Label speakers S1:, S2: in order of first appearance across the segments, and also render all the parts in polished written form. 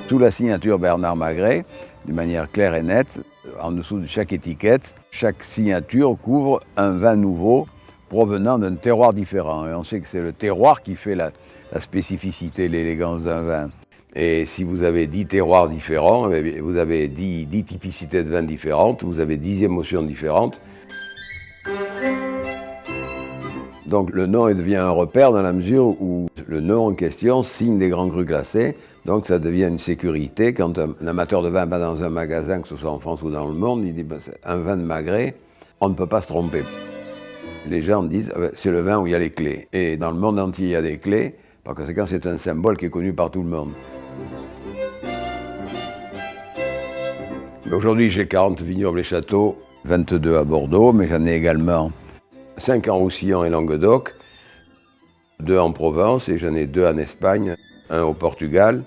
S1: Sous la signature Bernard Magret, de manière claire et nette, en dessous de chaque étiquette, chaque signature couvre un vin nouveau provenant d'un terroir différent. Et on sait que c'est le terroir qui fait la spécificité, l'élégance d'un vin. Et si vous avez 10 terroirs différents, vous avez 10 typicités de vins différentes, vous avez 10 émotions différentes. Donc le nom devient un repère dans la mesure où le nom en question signe des grands crus classés. Donc ça devient une sécurité. Quand un amateur de vin va dans un magasin, que ce soit en France ou dans le monde, il dit c'est un vin de Magret, on ne peut pas se tromper. Les gens disent c'est le vin où il y a les clés. Et dans le monde entier, il y a des clés. Par conséquent, c'est un symbole qui est connu par tout le monde. Aujourd'hui, j'ai 40 vignobles et châteaux, 22 à Bordeaux, mais j'en ai également 5 en Roussillon et Languedoc, 2 en Provence et j'en ai 2 en Espagne, 1 au Portugal,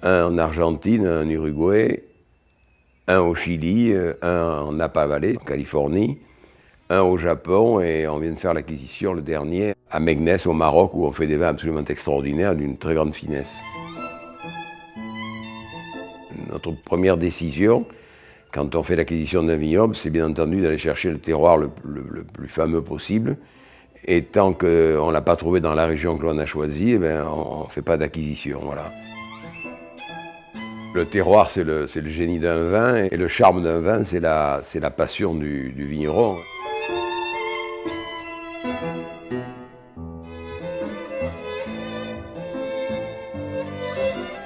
S1: 1 en Argentine, 1 en Uruguay, 1 au Chili, 1 en Napa Valley, en Californie, 1 au Japon et on vient de faire l'acquisition, le dernier, à Meknès au Maroc où on fait des vins absolument extraordinaires d'une très grande finesse. Notre première décision, quand on fait l'acquisition d'un vignoble, c'est bien entendu d'aller chercher le terroir le plus fameux possible. Et tant qu'on ne l'a pas trouvé dans la région que l'on a choisie, on ne fait pas d'acquisition. Voilà. Le terroir, c'est le génie d'un vin, et le charme d'un vin, c'est la passion du vigneron.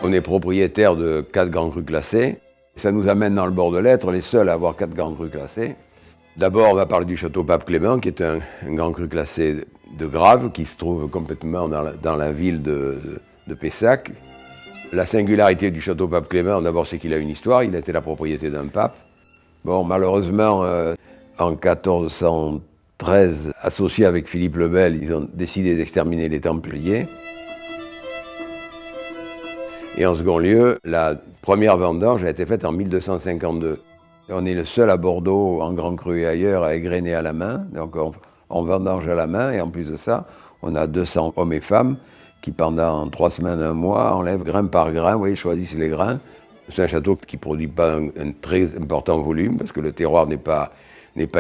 S1: On est propriétaire de 4 grands crus classés. Ça nous amène dans le Bordelais, être les seuls à avoir 4 grands crus classés. D'abord, on va parler du château Pape Clément, qui est un grand cru classé de Graves, qui se trouve complètement dans la ville de Pessac. La singularité du château Pape Clément, d'abord, c'est qu'il a une histoire. Il a été la propriété d'un pape. Bon, malheureusement, en 1413, associés avec Philippe le Bel, ils ont décidé d'exterminer les Templiers. Et en second lieu, la première vendange a été faite en 1252. On est le seul à Bordeaux, en Grand Cru et ailleurs, à égrener à la main. Donc on vendange à la main et en plus de ça, on a 200 hommes et femmes qui pendant 3 semaines, 1 mois, enlèvent grain par grain, vous voyez, choisissent les grains. C'est un château qui ne produit pas un très important volume parce que le terroir n'est pas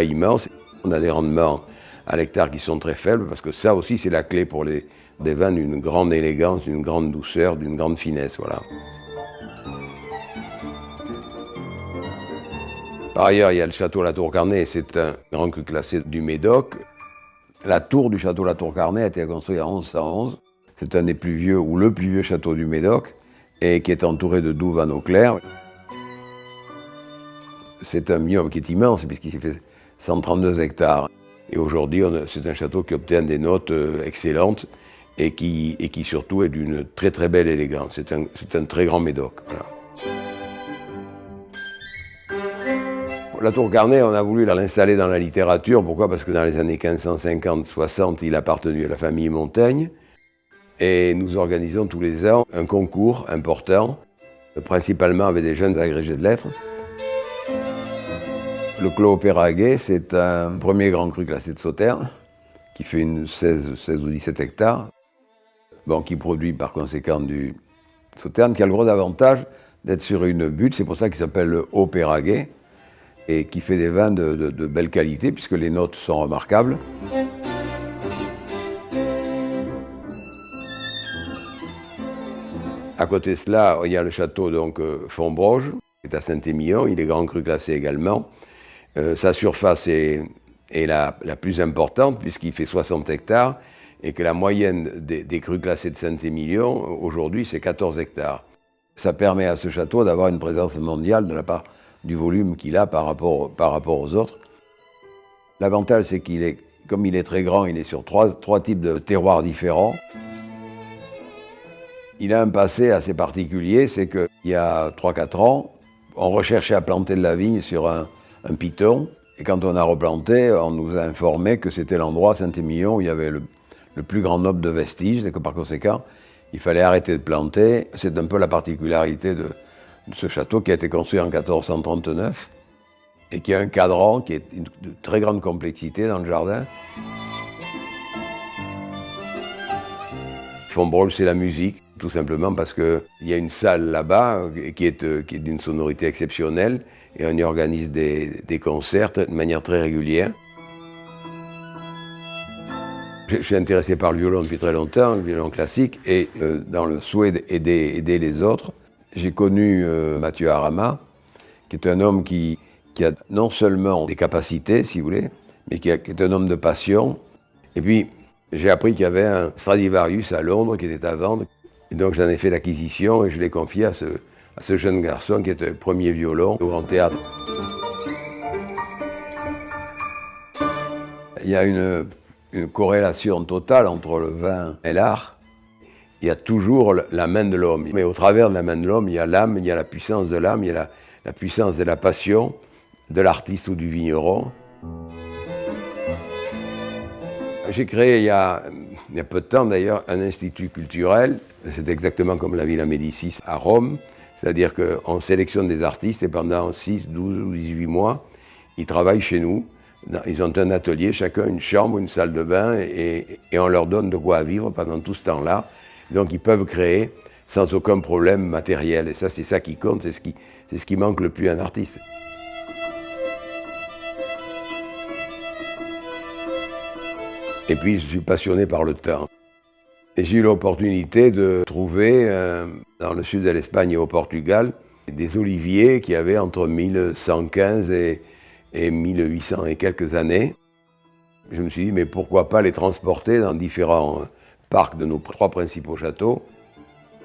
S1: immense. On a des rendements à l'hectare qui sont très faibles parce que ça aussi c'est la clé pour des vins d'une grande élégance, d'une grande douceur, d'une grande finesse. Voilà. Par ailleurs, il y a le château La Tour-Carnet, c'est un grand cru classé du Médoc. La tour du château La Tour-Carnet a été construite en 1111. C'est un des plus vieux, ou le plus vieux château du Médoc, et qui est entouré de douves en eau claire. C'est un vignoble qui est immense, puisqu'il fait 132 hectares. Et aujourd'hui, c'est un château qui obtient des notes excellentes, et qui surtout est d'une très très belle élégance. C'est un très grand Médoc. Voilà. La Tour-Carnet, on a voulu l'installer dans la littérature. Pourquoi ? Parce que dans les années 1550-60, il appartenait à la famille Montaigne. Et nous organisons tous les ans un concours important, principalement avec des jeunes agrégés de lettres. Le Clos Péraguet, c'est un premier grand cru classé de Sauternes, qui fait 16 ou 17 hectares, qui produit par conséquent du Sauternes, qui a le gros avantage d'être sur une butte, c'est pour ça qu'il s'appelle le Haut Péraguet, et qui fait des vins de belle qualité, puisque les notes sont remarquables. À côté de cela, il y a le château Fontbroge, qui est à Saint-Émilion, il est grand cru classé également. Sa surface est la plus importante, puisqu'il fait 60 hectares, et que la moyenne des crus classés de Saint-Émilion, aujourd'hui, c'est 14 hectares. Ça permet à ce château d'avoir une présence mondiale de la part du volume qu'il a par rapport aux autres. L'avantage, c'est comme il est très grand, il est sur trois types de terroirs différents. Il a un passé assez particulier, c'est qu'il y a 3-4 ans, on recherchait à planter de la vigne sur un piton, et quand on a replanté, on nous a informé que c'était l'endroit, Saint-Émilion, où il y avait le plus grand nombre de vestiges, et que par conséquent, il fallait arrêter de planter. C'est un peu la particularité de ce château qui a été construit en 1439 et qui a un cadran qui est de très grande complexité dans le jardin. Fontbroge, c'est la musique. tout simplement parce qu'il y a une salle là-bas qui est d'une sonorité exceptionnelle et on y organise des concerts de manière très régulière. Je suis intéressé par le violon depuis très longtemps, le violon classique, et dans le souhait d'aider les autres, j'ai connu Mathieu Harama, qui est un homme qui a non seulement des capacités, si vous voulez, mais qui est un homme de passion. Et puis, j'ai appris qu'il y avait un Stradivarius à Londres qui était à vendre. Et donc, j'en ai fait l'acquisition et je l'ai confié à ce jeune garçon qui était le premier violon au Grand Théâtre. Il y a une corrélation totale entre le vin et l'art. Il y a toujours la main de l'homme. Mais au travers de la main de l'homme, il y a l'âme, il y a la puissance de l'âme, il y a la puissance de la passion de l'artiste ou du vigneron. J'ai créé il y a peu de temps d'ailleurs un institut culturel. C'est exactement comme la Villa Médicis à Rome. C'est-à-dire qu'on sélectionne des artistes et pendant 6, 12 ou 18 mois, ils travaillent chez nous. Ils ont un atelier, chacun une chambre, une salle de bain, et on leur donne de quoi vivre pendant tout ce temps-là. Donc ils peuvent créer sans aucun problème matériel. Et ça, c'est ça qui compte, c'est ce qui manque le plus à un artiste. Et puis je suis passionné par le temps. Et j'ai eu l'opportunité de trouver, dans le sud de l'Espagne et au Portugal, des oliviers qui avaient entre 1115 et 1800 et quelques années. Je me suis dit, mais pourquoi pas les transporter dans différents parcs de nos 3 principaux châteaux.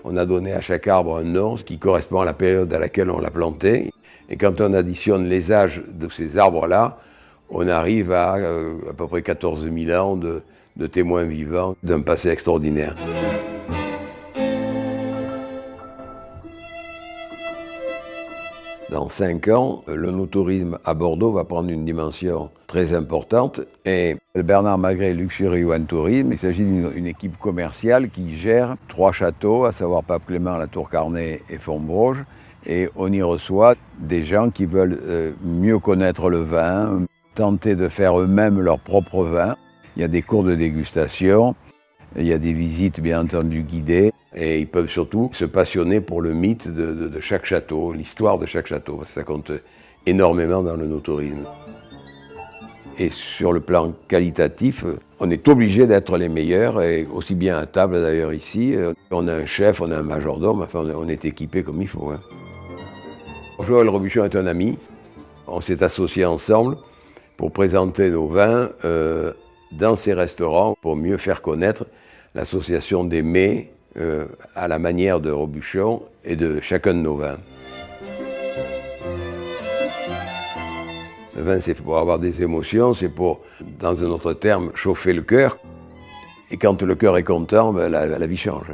S1: On a donné à chaque arbre un nom qui correspond à la période à laquelle on l'a planté. Et quand on additionne les âges de ces arbres-là, on arrive à peu près 14 000 ans de témoins vivants d'un passé extraordinaire. Dans 5 ans, le no-tourisme à Bordeaux va prendre une dimension très importante. Et Bernard Magret Luxury Wine Tourisme, il s'agit d'une équipe commerciale qui gère 3 châteaux, à savoir Pape Clément, La Tour Carnet et Fontbroge. Et on y reçoit des gens qui veulent mieux connaître le vin, tenter de faire eux-mêmes leur propre vin. Il y a des cours de dégustation, il y a des visites bien entendu guidées. Et ils peuvent surtout se passionner pour le mythe de chaque château, l'histoire de chaque château, parce que ça compte énormément dans le no-tourisme. Et sur le plan qualitatif, on est obligé d'être les meilleurs, et aussi bien à table d'ailleurs ici. On a un chef, on a un majordome, enfin on est équipé comme il faut. Hein. Joël Robuchon est un ami. On s'est associés ensemble pour présenter nos vins dans ces restaurants, pour mieux faire connaître l'association des mets à la manière de Robuchon et de chacun de nos vins. Le vin, c'est pour avoir des émotions, c'est pour, dans un autre terme, chauffer le cœur. Et quand le cœur est content, ben, la vie change.